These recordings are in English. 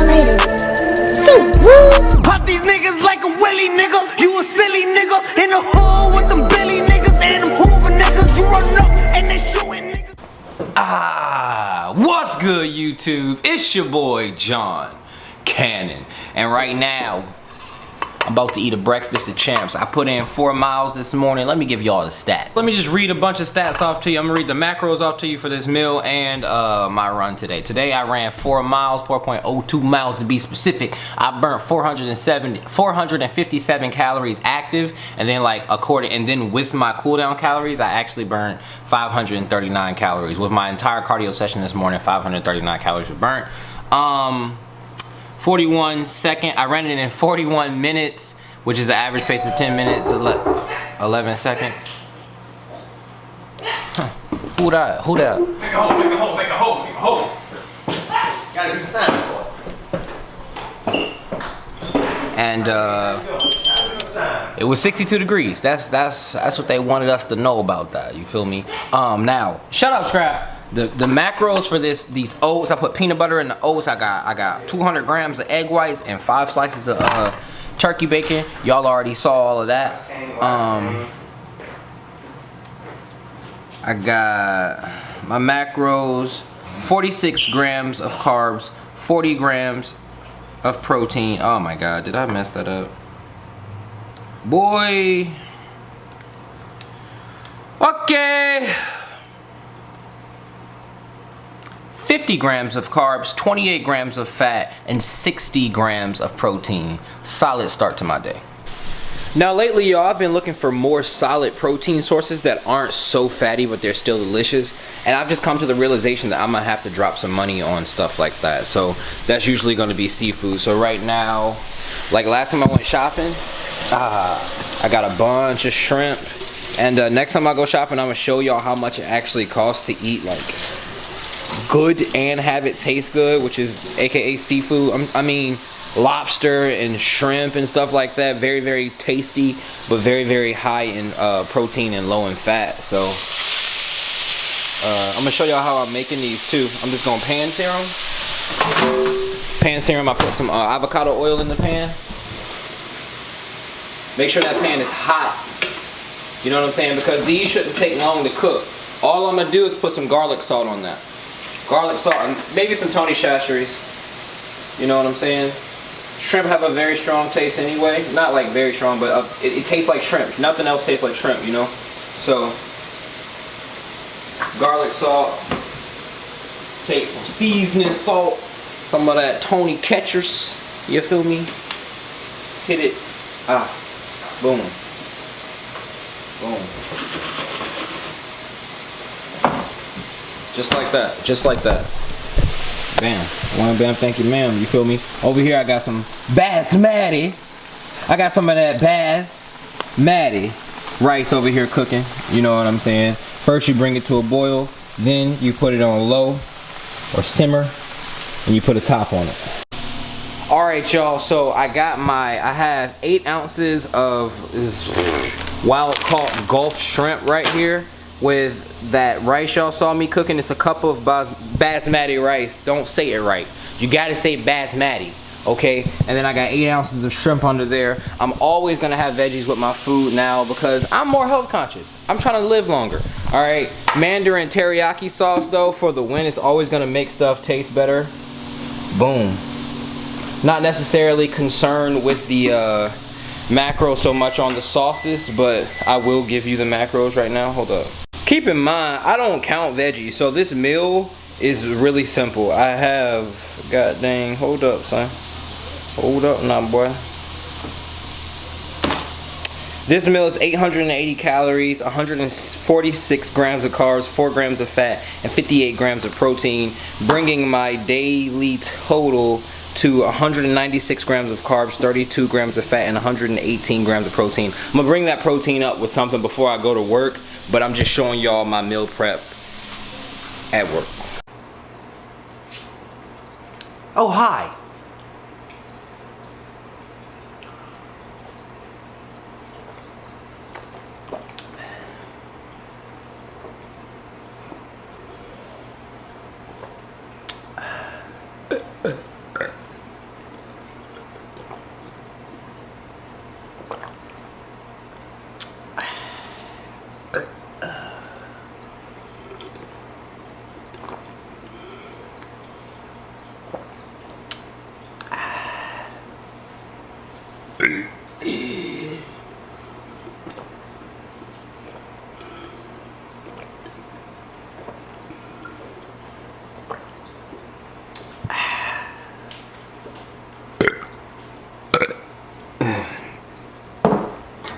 later. So woo! Pop these niggas like a willy nigga. You a silly nigga in the hood with them Billy niggas and them Hoover niggas. You run up and they shooting niggas. What's good, YouTube? It's your boy John Cannon, and right now I'm about to eat a breakfast of champs. I put in 4 miles this morning. Let me give y'all the stats. Let me just read a bunch of stats off to you. I'm gonna read the macros off to you for this meal and my run today. Today I ran 4 miles, 4.02 miles to be specific. I burnt 457 calories active, and then with my cooldown calories, I actually burned 539 calories. With my entire cardio session this morning, 539 calories were burnt. 41 second, I ran it in 41 minutes, which is the average pace of 10 minutes, 11 seconds. Huh. Who that? Make a hole, make a hole, make a hole, make a hole. Gotta be signed for. And it was 62 degrees. That's what they wanted us to know about that. You feel me? Now, shut up, Scrap. The macros for these oats, I put peanut butter in the oats. I got 200 grams of egg whites and 5 slices of turkey bacon. Y'all already saw all of that. I got my macros: 46 grams of carbs, 40 grams of protein. Oh my god, did I mess that up? Boy. Okay. 50 grams of carbs, 28 grams of fat, and 60 grams of protein. Solid start to my day. Now lately, y'all, I've been looking for more solid protein sources that aren't so fatty, but they're still delicious. And I've just come to the realization that I'm gonna have to drop some money on stuff like that. So that's usually gonna be seafood. So right now, like last time I went shopping, I got a bunch of shrimp. And next time I go shopping, I'm gonna show y'all how much it actually costs to eat like good and have it taste good, which is aka seafood. I mean lobster and shrimp and stuff like that. Very, very tasty, but very, very high in protein and low in fat. So I'm gonna show y'all how I'm making these too. I'm just gonna pan sear them. Pan sear them. I put some avocado oil in the pan. Make sure that pan is hot. You know what I'm saying? Because these shouldn't take long to cook. All I'm gonna do is put some garlic salt on that. Garlic salt and maybe some Tony Chachere's. You know what I'm saying? Shrimp have a very strong taste anyway. Not like very strong, but it tastes like shrimp. Nothing else tastes like shrimp, you know? So, garlic salt. Take some seasoning salt. Some of that Tony Chachere's. You feel me? Hit it. Boom. Boom. Just like that, just like that. Bam, one bam, thank you ma'am, you feel me? Over here I got some basmati. I got some of that basmati rice over here cooking, you know what I'm saying? First you bring it to a boil, then you put it on low or simmer, and you put a top on it. Alright y'all, so I have 8 ounces of this wild caught Gulf shrimp right here. With that rice y'all saw me cooking. It's a cup of basmati rice. Don't say it right. You gotta say basmati, okay? And then I got 8 ounces of shrimp under there. I'm always gonna have veggies with my food now because I'm more health conscious. I'm trying to live longer, all right? Mandarin teriyaki sauce though, for the win. It's always gonna make stuff taste better. Boom. Not necessarily concerned with the macro so much on the sauces, but I will give you the macros right now. Hold up. Keep in mind, I don't count veggies, so this meal is really simple. I have, god dang, hold up, son. Hold up now, boy. This meal is 880 calories, 146 grams of carbs, 4 grams of fat, and 58 grams of protein, bringing my daily total to 196 grams of carbs, 32 grams of fat, and 118 grams of protein. I'm gonna bring that protein up with something before I go to work, but I'm just showing y'all my meal prep at work. Oh, hi.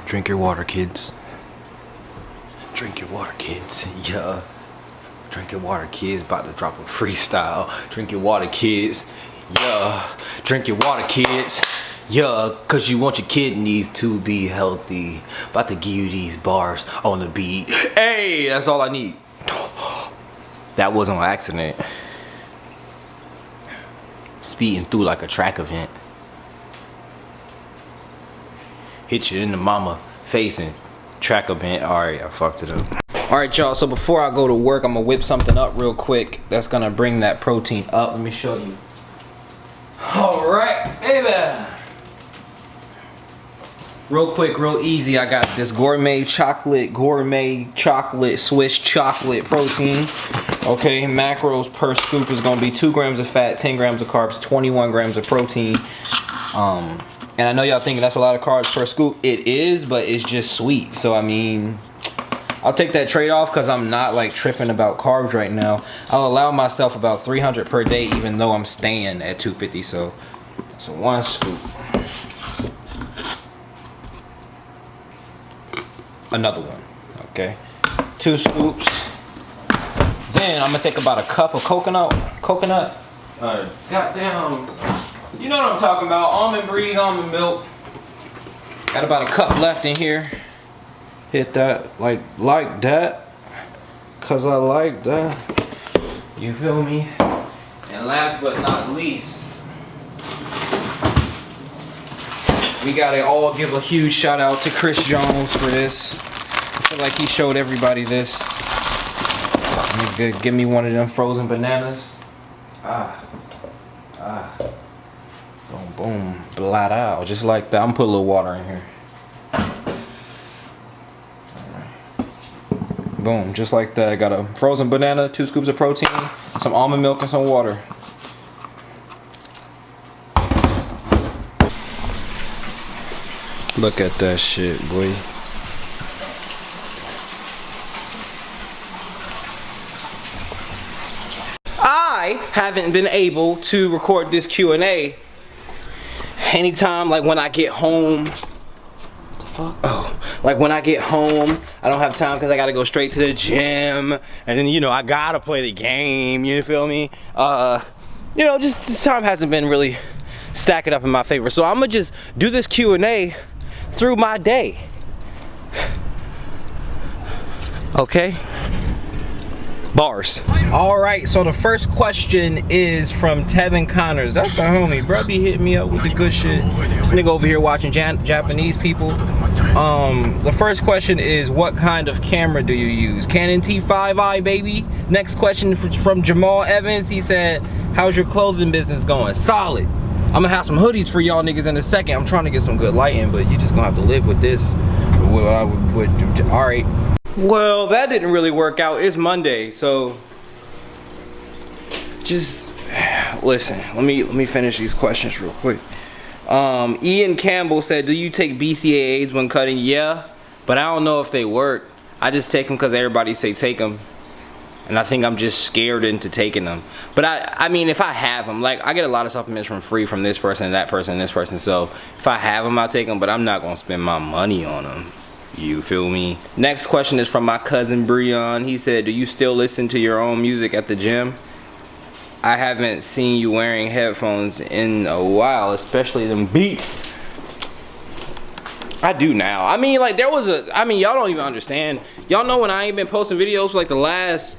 Drink your water, kids. Drink your water, kids. Yeah. Drink your water, kids. About to drop a freestyle. Drink your water, kids. Yeah. Drink your water, kids. Yeah, cause you want your kidneys to be healthy. About to give you these bars on the beat. Hey, that's all I need. That was on accident. Speeding through like a track event. Hit you in the mama facing track event. Alright, I fucked it up. Alright, y'all, so before I go to work, I'm gonna whip something up real quick that's gonna bring that protein up. Let me show you. Alright, baby. Real quick, real easy, I got this gourmet chocolate Swiss chocolate protein. Okay, macros per scoop is gonna be 2 grams of fat, 10 grams of carbs, 21 grams of protein. And I know y'all thinking that's a lot of carbs per scoop. It is, but it's just sweet. So I mean, I'll take that trade-off because I'm not like tripping about carbs right now. I'll allow myself about 300 per day, even though I'm staying at 250. So 1 scoop. Another one, okay, 2 scoops. Then I'm gonna take about a cup of coconut. Goddamn, you know what I'm talking about? Almond breeze, almond milk. Got about a cup left in here. Hit that like that, cause I like that. You feel me? And last but not least, we gotta all give a huge shout out to Chris Jones for this. I feel like he showed everybody this. Give me one of them frozen bananas. Boom, boom, blot out, just like that. I'm gonna put a little water in here. Boom, just like that. Got a frozen banana, 2 scoops of protein, some almond milk, and some water. Look at that shit, boy. I haven't been able to record this Q&A anytime, like when I get home. What the fuck? Oh, like when I get home, I don't have time because I gotta go straight to the gym, and then you know I gotta play the game. You feel me? You know, just this time hasn't been really stacking up in my favor. So I'm gonna just do this Q&A through my day. Okay? Bars. Alright, so the first question is from Tevin Connors. That's the homie, bro. Be hitting me up with the good shit. This nigga over here watching Japanese people. The first question is, what kind of camera do you use? Canon T5i, baby. Next question from Jamal Evans. He said, how's your clothing business going? Solid. I'm gonna have some hoodies for y'all niggas in a second. I'm trying to get some good lighting, but you just gonna have to live with this. What I would do. All right. Well, that didn't really work out. It's Monday, so just listen. Let me finish these questions real quick. Ian Campbell said, "Do you take BCAAs when cutting?" Yeah, but I don't know if they work. I just take them because everybody say take them. And I think I'm just scared into taking them. But I mean, if I have them, like I get a lot of supplements from free from this person, that person, this person. So if I have them, I'll take them, but I'm not gonna spend my money on them. You feel me? Next question is from my cousin Breon. He said, do you still listen to your own music at the gym? I haven't seen you wearing headphones in a while, especially them beats. I do now. I mean, like there was y'all don't even understand. Y'all know when I ain't been posting videos for like the last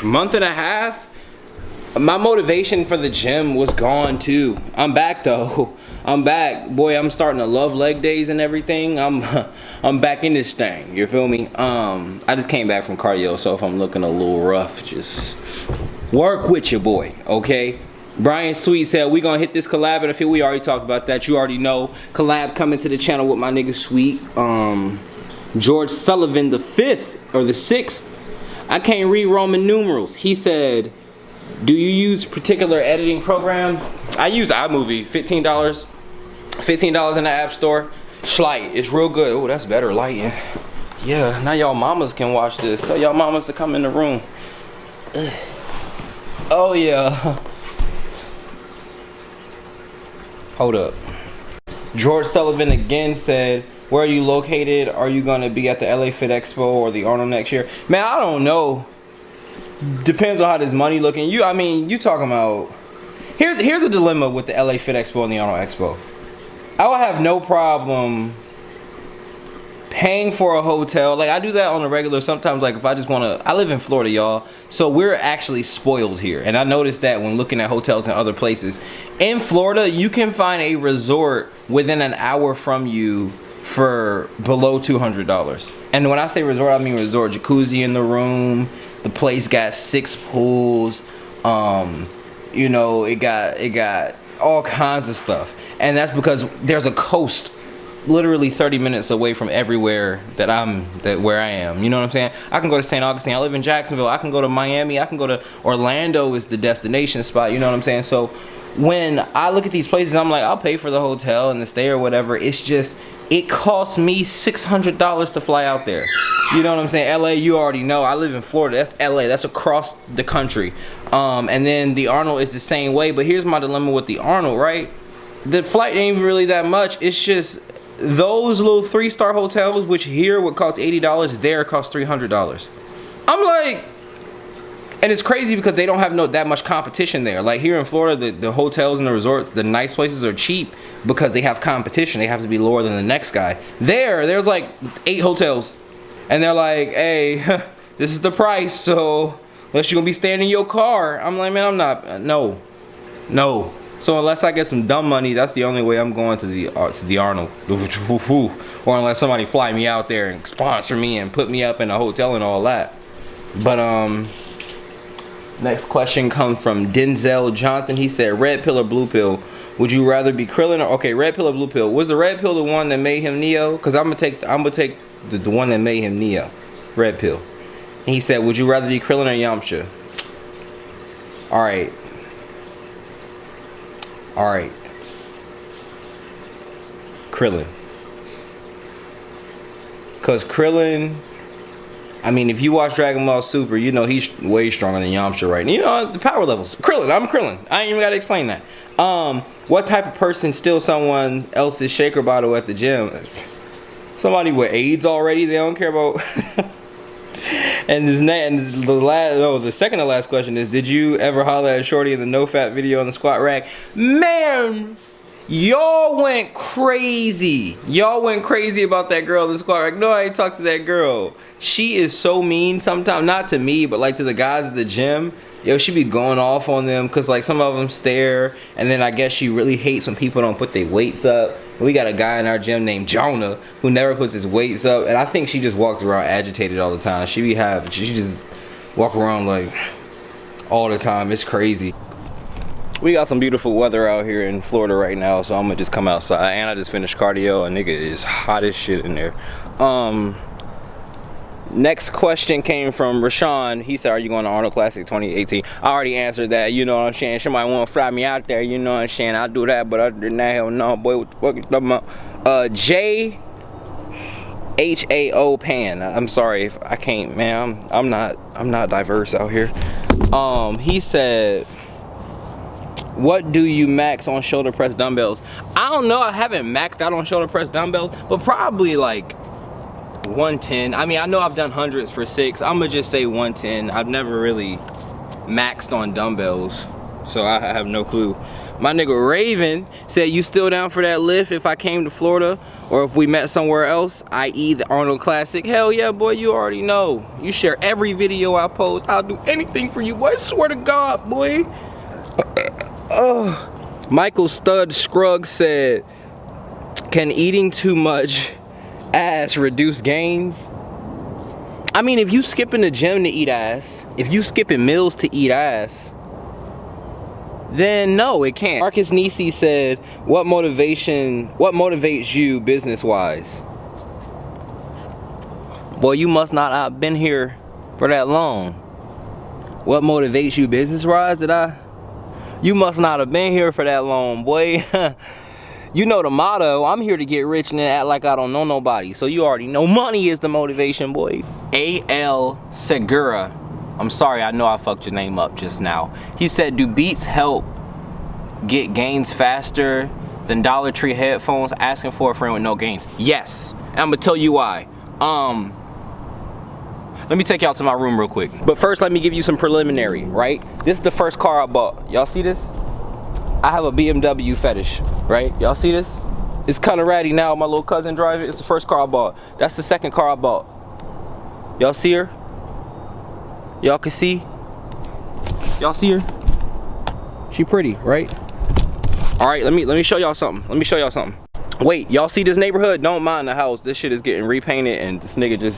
month and a half, my motivation for the gym was gone too. I'm back though. I'm back. Boy, I'm starting to love leg days and everything. I'm back in this thing. You feel me? I just came back from cardio, so if I'm looking a little rough, just work with your boy, okay? Brian Sweet said, we gonna hit this collab in a few. We already talked about that. You already know. Collab coming to the channel with my nigga Sweet. George Sullivan the 5th or the 6th. I can't read Roman numerals. He said, do you use particular editing program? I use iMovie. $15 in the app store. Schlight. It's real good. Oh, that's better lighting. Yeah, now y'all mamas can watch this. Tell y'all mamas to come in the room. Ugh. Oh yeah. Hold up. George Sullivan again said, Where are you located? Are you gonna be at the LA Fit Expo or the Arnold next year? Man, I don't know. Depends on how this money looking. I mean, you talking about. Here's a dilemma with the LA Fit Expo and the Arnold Expo. I would have no problem paying for a hotel. Like, I do that on a regular. Sometimes, like, if I just want to, I live in Florida, y'all, so we're actually spoiled here. And I noticed that when looking at hotels in other places in Florida, you can find a resort within an hour from you for below $200. And when I say resort, I mean resort. Jacuzzi in the room, the place got 6 pools, you know, it got all kinds of stuff. And that's because there's a coast literally 30 minutes away from everywhere where I am. You know what I'm saying? I can go to St. Augustine. I live in Jacksonville. I can go to Miami. I can go to Orlando is the destination spot. You know what I'm saying? So when I look at these places, I'm like, I'll pay for the hotel and the stay or whatever. It's just, it costs me $600 to fly out there. You know what I'm saying? LA, you already know. I live in Florida. That's LA. That's across the country. And then the Arnold is the same way. But here's my dilemma with the Arnold, right? The flight ain't even really that much. It's just those little 3-star hotels, which here would cost $80, there cost $300. I'm like, and it's crazy because they don't have that much competition there. Like here in Florida, the hotels and the resorts, the nice places are cheap because they have competition. They have to be lower than the next guy. There's like 8 hotels, and they're like, hey, this is the price. So unless you're gonna be staying in your car, I'm like, man, I'm not. No. So unless I get some dumb money, that's the only way I'm going to the Arnold. Or unless somebody fly me out there and sponsor me and put me up in a hotel and all that. But next question comes from Denzel Johnson. He said, red pill or blue pill? Would you rather be Krillin or, okay, red pill or blue pill? Was the red pill the one that made him Neo? Cause I'm gonna take the one that made him Neo. Red pill. And he said, would you rather be Krillin or Yamcha? Alright. Krillin. Cause Krillin, I mean, if you watch Dragon Ball Super, you know he's way stronger than Yamcha right now. You know, the power levels. Krillin, I'm Krillin. I ain't even gotta explain that. What type of person steals someone else's shaker bottle at the gym? Somebody with AIDS already, they don't care about. And the second to last question is, did you ever holler at Shorty in the no fat video on the squat rack? Man, y'all went crazy. Y'all went crazy about that girl in the squat rack. No, I ain't talked to that girl. She is so mean sometimes, not to me, but like to the guys at the gym. Yo, she be going off on them because like some of them stare, and then I guess she really hates when people don't put their weights up. We got a guy in our gym named Jonah who never puts his weights up, and I think she just walks around agitated all the time. She just walk around like all the time. It's crazy. We got some beautiful weather out here in Florida right now, so I'm gonna just come outside. And I just finished cardio. A nigga is hot as shit in there. Next question came from Rashawn. He said, are you going to Arnold Classic 2018? I already answered that, you know what I'm saying? Somebody want to fly me out there, you know what I'm saying? I'll do that, but other than that, hell no, boy, what the fuck you talking about? JHAO Pan. I'm sorry if I can't, man. I'm not diverse out here. He said, what do you max on shoulder press dumbbells? I don't know. I haven't maxed out on shoulder press dumbbells, but probably like 110. I mean, I know I've done hundreds for 6. I'm gonna just say 110. I've never really maxed on dumbbells, so I have no clue. My nigga Raven said, you still down for that lift if I came to Florida or if we met somewhere else, i.e. the Arnold Classic? Hell yeah, boy, you already know. You share every video I post. I'll do anything for you, boy. I swear to God, boy. Michael Stud Scruggs said, can eating too much ass reduce gains? I mean, if you skipping the gym to eat ass, if you skipping meals to eat ass, then no, it can't. Marcus Nisi said, what motivates you business-wise? Boy, you must not have been here for that long. What motivates you business-wise? You must not have been here for that long, boy. You know the motto, I'm here to get rich and then act like I don't know nobody. So you already know money is the motivation, boy. A.L. Segura. I'm sorry, I know I fucked your name up just now. He said, do beats help get gains faster than Dollar Tree headphones asking for a friend with no games? Yes. And I'm gonna tell you why. Let me take y'all to my room real quick. But first, let me give you some preliminary, right? This is the first car I bought. Y'all see this? I have a BMW fetish, right? Y'all see this? It's kind of ratty now. My little cousin drives it. It's the first car I bought. That's the second car I bought. Y'all see her? Y'all can see? Y'all see her? She pretty, right? All right, let me show y'all something. Let me show y'all something. Wait, y'all see this neighborhood? Don't mind the house. This shit is getting repainted, and this nigga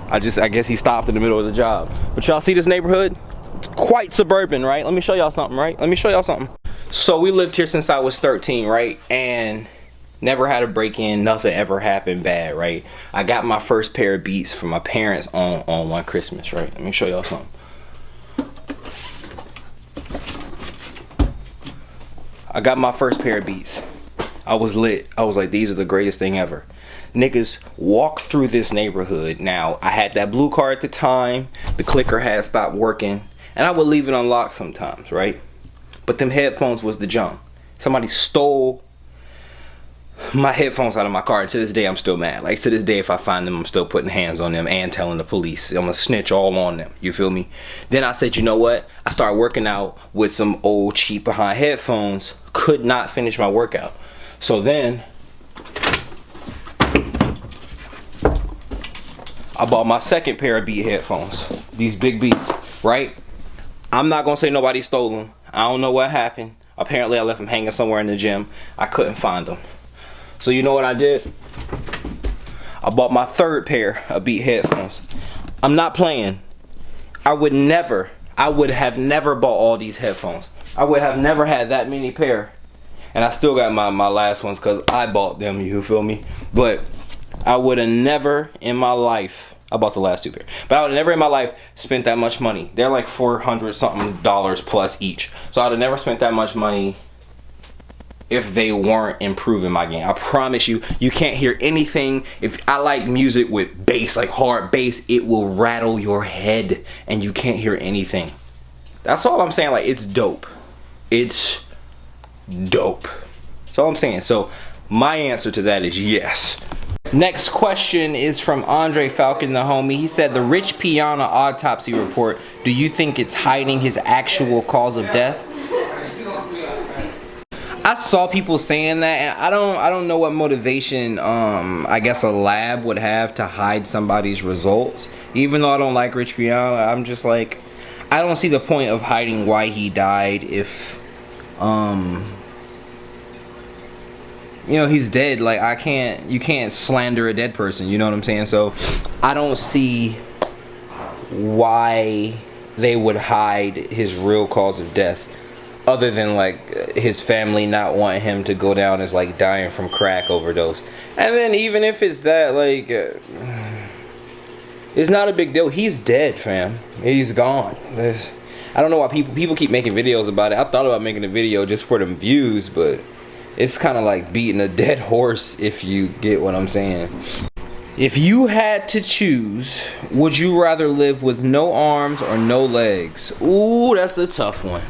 I guess he stopped in the middle of the job. But y'all see this neighborhood? It's quite suburban, right? Let me show y'all something, right? Let me show y'all something. So we lived here since I was 13, right? And never had a break-in, nothing ever happened bad, right? I got my first pair of Beats from my parents on one Christmas, right? Let me show y'all something. I got my first pair of Beats. I was lit. I was like, these are the greatest thing ever. Niggas walk through this neighborhood. Now, I had that blue car at the time. The clicker had stopped working. And I would leave it unlocked sometimes, right? But them headphones was the junk. Somebody stole my headphones out of my car. And to this day, I'm still mad. Like, to this day, if I find them, I'm still putting hands on them and telling the police. I'm gonna snitch all on them. You feel me? Then I said, you know what? I started working out with some old cheap behind headphones. Could not finish my workout. So then I bought my second pair of Beat headphones. These big Beats, right? I'm not gonna say nobody stole them. I don't know what happened. Apparently I left them hanging somewhere in the gym. I couldn't find them. So you know what I did? I bought my third pair of Beat headphones. I'm not playing. I would have never bought all these headphones. I would have never had that many pair. And I still got my last ones because I bought them, you feel me? But I would have never in my life, I bought the last two pair, but I would have never in my life spent that much money. They're like $400 something plus each. So I would have never spent that much money if they weren't improving my game. I promise you, you can't hear anything. If I like music with bass, like hard bass, it will rattle your head and you can't hear anything. That's all I'm saying. Like, it's dope. It's dope. That's all I'm saying. So my answer to that is yes. Next question is from Andre Falcon, the homie. He said, the Rich Piana autopsy report, do you think it's hiding his actual cause of death? I saw people saying that, and I don't know what motivation I guess a lab would have to hide somebody's results. Even though I don't like Rich Piana, I'm just like, I don't see the point of hiding why he died if you know, he's dead. Like, you can't slander a dead person, you know what I'm saying? So I don't see why they would hide his real cause of death, other than like his family not wanting him to go down as like dying from crack overdose. And then even if it's that, like it's not a big deal. He's dead, fam. He's gone. I don't know why people keep making videos about it. I thought about making a video just for them views, but it's kind of like beating a dead horse, if you get what I'm saying. If you had to choose, would you rather live with no arms or no legs? Ooh, that's a tough one.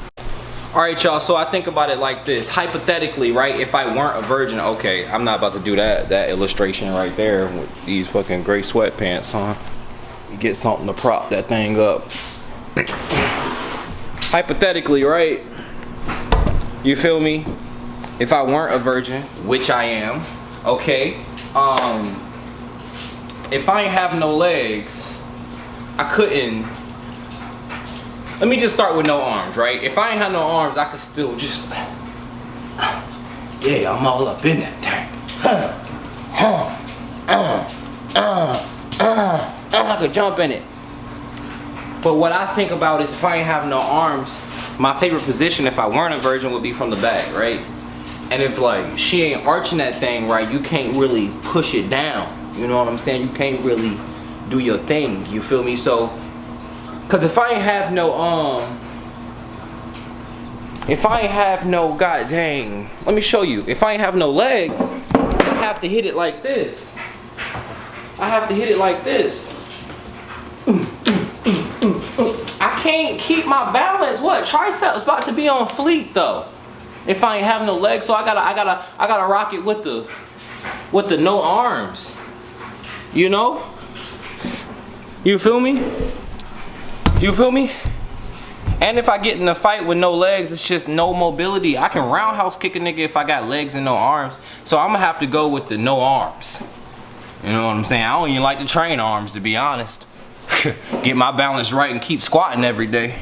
Alright, y'all, so I think about it like this. Hypothetically, right, if I weren't a virgin, okay, I'm not about to do that illustration right there with these fucking gray sweatpants on. You get something to prop that thing up. Hypothetically, right? You feel me? If I weren't a virgin, which I am, okay, if I ain't have no legs, I couldn't. Let me just start with no arms, right? If I ain't have no arms, I could still just, yeah, I'm all up in that thing. I could jump in it. But what I think about is if I ain't have no arms, my favorite position if I weren't a virgin would be from the back, right? And if like she ain't arching that thing right, you can't really push it down. You know what I'm saying? You can't really do your thing. You feel me? So, cause if I ain't have no god dang, let me show you. If I ain't have no legs, I have to hit it like this. I have to hit it like this. I can't keep my balance. What? Triceps about to be on fleek though. if I ain't have no legs, so I gotta rock it with the no arms. You know? You feel me? You feel me? And if I get in a fight with no legs, it's just no mobility. I can roundhouse kick a nigga if I got legs and no arms. So I'm gonna have to go with the no arms. You know what I'm saying? I don't even like to train arms, to be honest. Get my balance right and keep squatting every day.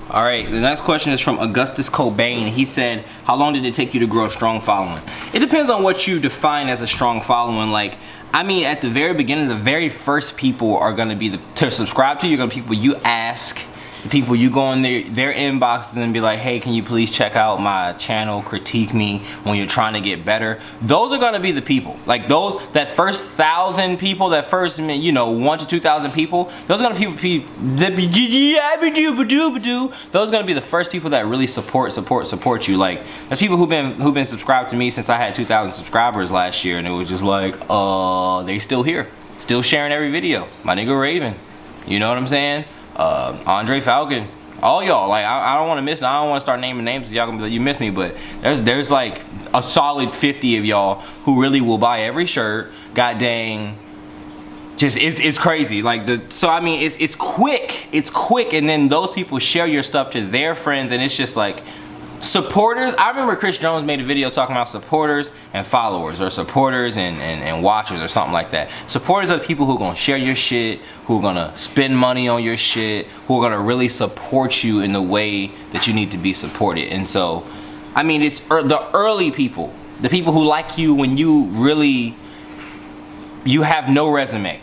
All right, the next question is from Augustus Cobain. He said, how long did it take you to grow a strong following? It depends on what you define as a strong following. Like, I mean, at the very beginning, the very first people are gonna be to subscribe to you, are gonna be people you ask, the people you go in their inboxes and be like, hey, can you please check out my channel, critique me when you're trying to get better. Those are gonna be the people. Like that first 1,000 people, that first, you know, 1,000 to 2,000 people, those are gonna be those are gonna be the first people that really support you. Like, there's people who've been subscribed to me since I had 2,000 subscribers last year, and it was just like, they still here, still sharing every video. My nigga Raven, you know what I'm saying? Andre Falcon, all y'all. Like, I don't want to miss. I don't want to start naming names because y'all gonna be like, you missed me. But there's like a solid 50 of y'all who really will buy every shirt. God dang, just it's crazy. Like so I mean it's quick, and then those people share your stuff to their friends, and it's just like. Supporters, I remember Chris Jones made a video talking about supporters and followers, or supporters and watchers, or something like that. Supporters are the people who are gonna share your shit, who are gonna spend money on your shit, who are gonna really support you in the way that you need to be supported. And so, I mean, it's the early people, the people who like you when you have no resume.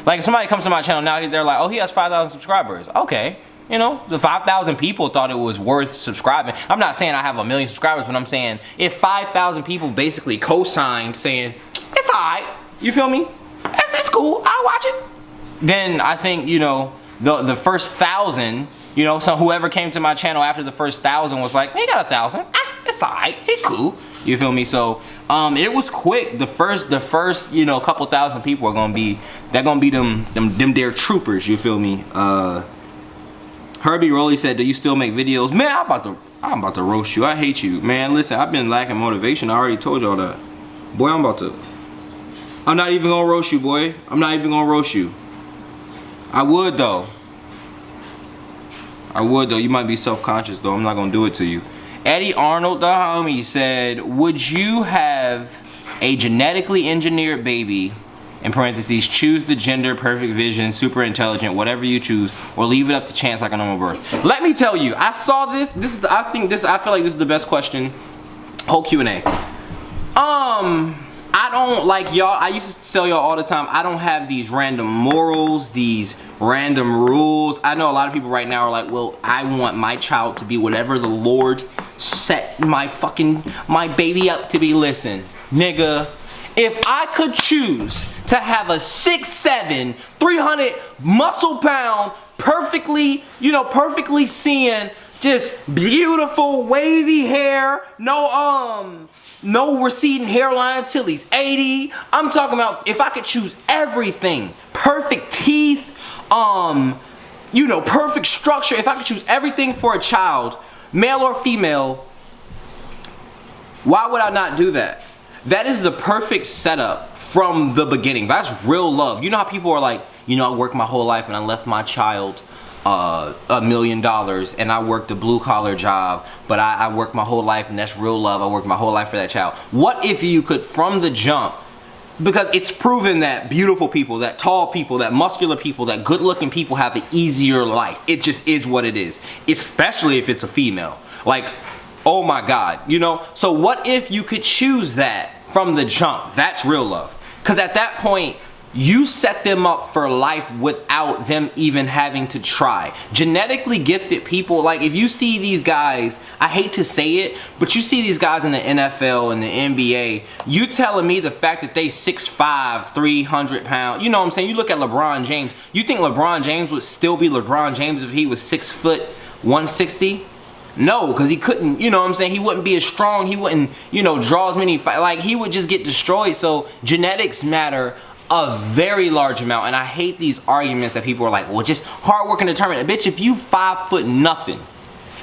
Like, if somebody comes to my channel now, they're like, oh, he has 5,000 subscribers. Okay. You know, the 5,000 people thought it was worth subscribing. I'm not saying I have 1 million subscribers, but I'm saying if 5,000 people basically co-signed saying, it's alright, you feel me? That's cool, I'll watch it. Then I think, you know, the first 1,000, you know, so whoever came to my channel after the first 1,000 was like, he got 1,000, it's alright, he cool. You feel me? So it was quick. The first, you know, couple thousand people are gonna be, them their troopers, you feel me? Herbie Rowley said, do you still make videos? Man, I'm about to roast you. I hate you. Man, listen, I've been lacking motivation. I already told y'all that. Boy, I'm not even gonna roast you, boy. I'm not even gonna roast you. I would though. You might be self-conscious though. I'm not gonna do it to you. Eddie Arnold, the homie, said, would you have a genetically engineered baby, in parentheses, choose the gender, perfect vision, super intelligent, whatever you choose, or leave it up to chance like a normal birth? Let me tell you, I saw this. I feel like this is the best question. Whole Q&A. I don't, like y'all, I used to tell y'all all the time, I don't have these random morals, these random rules. I know a lot of people right now are like, well, I want my child to be whatever the Lord set my baby up to be. Listen, nigga, if I could choose to have a 6'7", 300 muscle pound, perfectly seeing, just beautiful wavy hair, no receding hairline till he's 80. I'm talking about if I could choose everything, perfect teeth, you know, perfect structure. If I could choose everything for a child, male or female, why would I not do that? That is the perfect setup from the beginning. That's real love. You know how people are like, you know, I worked my whole life and I left my child $1 million, and I worked a blue collar job, but I worked my whole life, and that's real love. I worked my whole life for that child. What if you could, from the jump, because it's proven that beautiful people, that tall people, that muscular people, that good looking people have an easier life. It just is what it is, especially if it's a female. Like, oh my God, you know? So what if you could choose that from the jump? That's real love. Because at that point, you set them up for life without them even having to try. Genetically gifted people, like if you see these guys, I hate to say it, but you see these guys in the NFL and the NBA, you telling me the fact that they 6'5", 300 pounds, you know what I'm saying? You look at LeBron James, you think LeBron James would still be LeBron James if he was 6 foot 160? No, because he couldn't, you know what I'm saying? He wouldn't be as strong, he wouldn't, you know, draw as many, like he would just get destroyed. So genetics matter a very large amount, and I hate these arguments that people are like, well, just hard work and determined. Bitch, if you 5 foot nothing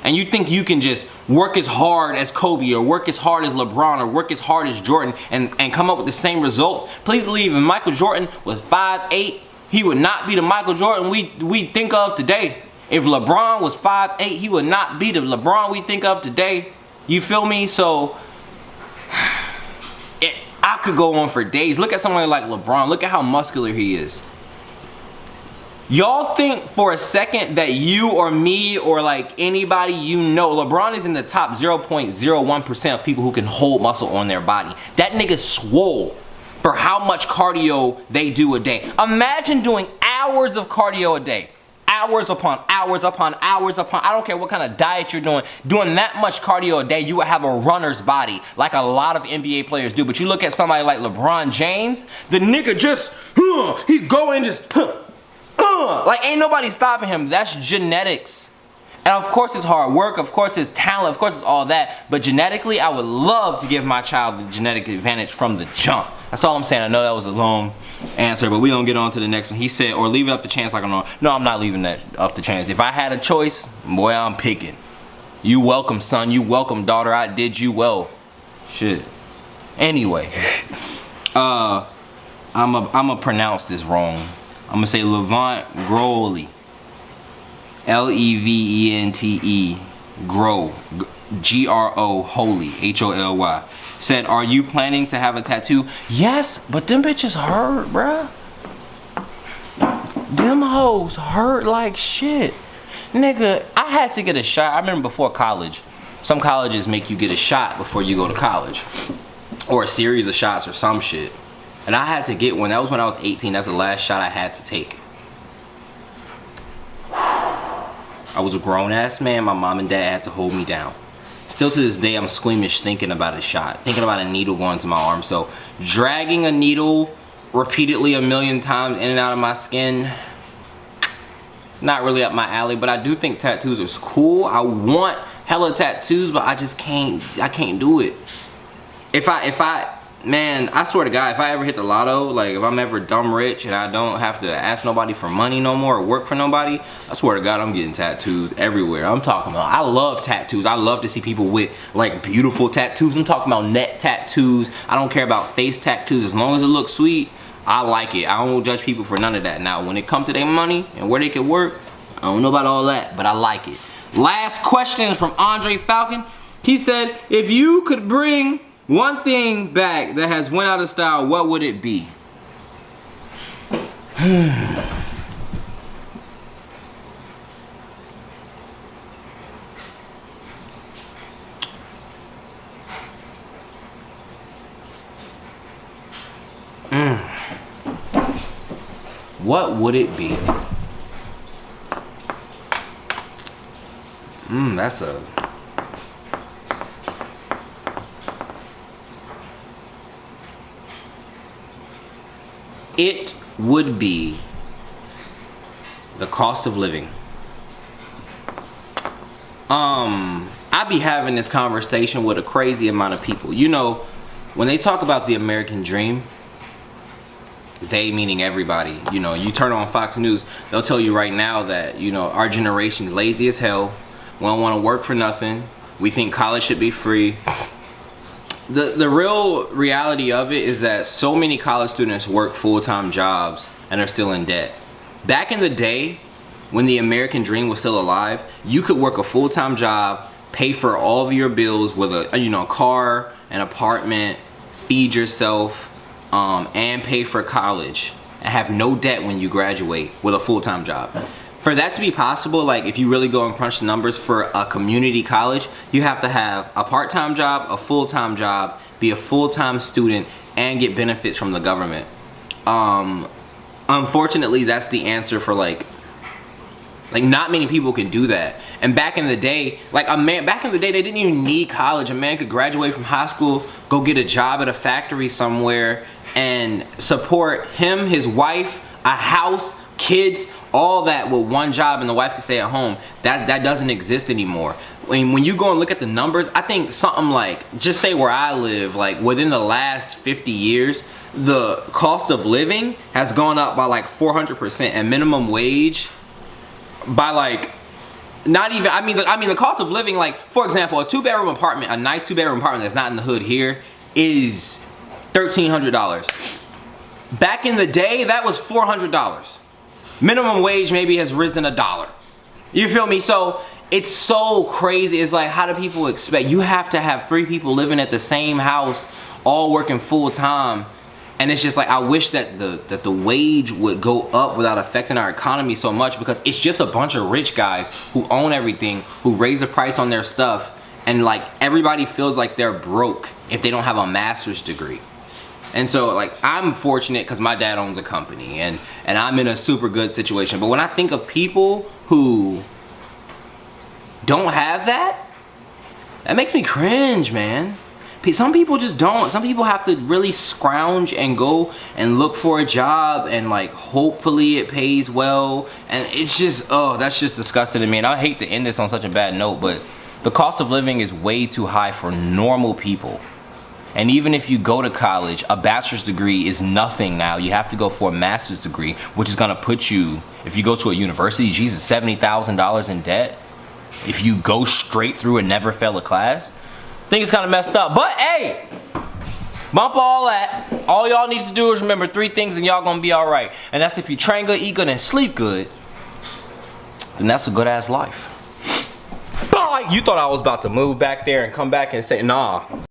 and you think you can just work as hard as Kobe or work as hard as LeBron or work as hard as Jordan and come up with the same results, please believe if Michael Jordan was 5'8", he would not be the Michael Jordan we think of today. If LeBron was 5'8", he would not be the LeBron we think of today. You feel me? So I could go on for days. Look at somebody like LeBron. Look at how muscular he is. Y'all think for a second that you or me or like anybody you know, LeBron is in the top 0.01% of people who can hold muscle on their body. That nigga swole for how much cardio they do a day. Imagine doing hours of cardio a day. Hours upon hours upon hours upon, I don't care what kind of diet you're doing that much cardio a day, you would have a runner's body like a lot of NBA players do. But you look at somebody like LeBron James, the nigga just, he go and just, like ain't nobody stopping him. That's genetics. And of course it's hard work, of course it's talent, of course it's all that. But genetically, I would love to give my child the genetic advantage from the jump. That's all I'm saying. I know that was a long answer, but we gonna get on to the next one. He said, or leave it up to chance like I know. No, I'm not leaving that up to chance. If I had a choice, boy, I'm picking. You welcome, son. You welcome, daughter. I did you well. Shit. Anyway, I'ma pronounce this wrong. I'm gonna say Levant Growley. Levente, grow, Gro, holy, Holy, said, are you planning to have a tattoo? Yes, but them bitches hurt, bruh. Them hoes hurt like shit. Nigga, I had to get a shot. I remember before college, some colleges make you get a shot before you go to college. Or a series of shots or some shit. And I had to get one. That was when I was 18. That's the last shot I had to take. I was a grown-ass man. My mom and dad had to hold me down. Still to this day, I'm squeamish thinking about a shot. Thinking about a needle going to my arm. So, dragging a needle repeatedly a million times in and out of my skin, not really up my alley. But I do think tattoos are cool. I want hella tattoos, but I just can't do it. Man, I swear to God, if I ever hit the lotto, like if I'm ever dumb rich and I don't have to ask nobody for money no more or work for nobody, I swear to God, I'm getting tattoos everywhere. I'm talking about, I love tattoos. I love to see people with like beautiful tattoos. I'm talking about neck tattoos. I don't care about face tattoos. As long as it looks sweet, I like it. I don't judge people for none of that. Now, when it comes to their money and where they can work, I don't know about all that, but I like it. Last question from Andre Falcon. He said, if you could bring one thing back that has went out of style, what would it be? What would it be? That's a... It would be the cost of living. I be having this conversation with a crazy amount of people. You know, when they talk about the American dream, they meaning everybody, you know, you turn on Fox News, they'll tell you right now that, you know, our generation lazy as hell. We don't want to work for nothing. We think college should be free. The real reality of it is that so many college students work full-time jobs and are still in debt. Back in the day, when the American dream was still alive, you could work a full-time job, pay for all of your bills with a car, an apartment, feed yourself, and pay for college, and have no debt when you graduate with a full-time job. For that to be possible, like if you really go and crunch the numbers for a community college, you have to have a part-time job, a full-time job, be a full-time student, and get benefits from the government. Unfortunately, that's the answer for like not many people can do that. And back in the day, back in the day, they didn't even need college. A man could graduate from high school, go get a job at a factory somewhere, and support him, his wife, a house, kids, all that with one job, and the wife could stay at home. That doesn't exist anymore. When you go and look at the numbers, I think something like, just say where I live, like within the last 50 years, the cost of living has gone up by like 400%, and minimum wage by like Not even, I mean, the cost of living, like, for example, a 2-bedroom apartment, a nice 2-bedroom apartment that's not in the hood here is $1,300. Back in the day, that was $400. Minimum wage maybe has risen $1. You feel me? So it's so crazy. It's like, how do people expect? You have to have 3 people living at the same house, all working full time. And it's just like, I wish that the wage would go up without affecting our economy so much, because it's just a bunch of rich guys who own everything, who raise the price on their stuff, and like everybody feels like they're broke if they don't have a master's degree. And so like, I'm fortunate because my dad owns a company and I'm in a super good situation. But when I think of people who don't have that, that makes me cringe, man. Some people just don't. Some people have to really scrounge and go and look for a job, and like hopefully it pays well. And it's just, oh, that's just disgusting to me. And I hate to end this on such a bad note, but the cost of living is way too high for normal people. And even if you go to college, a bachelor's degree is nothing now. You have to go for a master's degree, which is gonna put you, if you go to a university, Jesus, $70,000 in debt. If you go straight through and never fail a class. I think it's kind of messed up. But hey, bump all that. All y'all need to do is remember 3 things and y'all gonna be all right. And that's if you train good, eat good, and sleep good, then that's a good ass life. Bye! You thought I was about to move back there and come back and say, nah.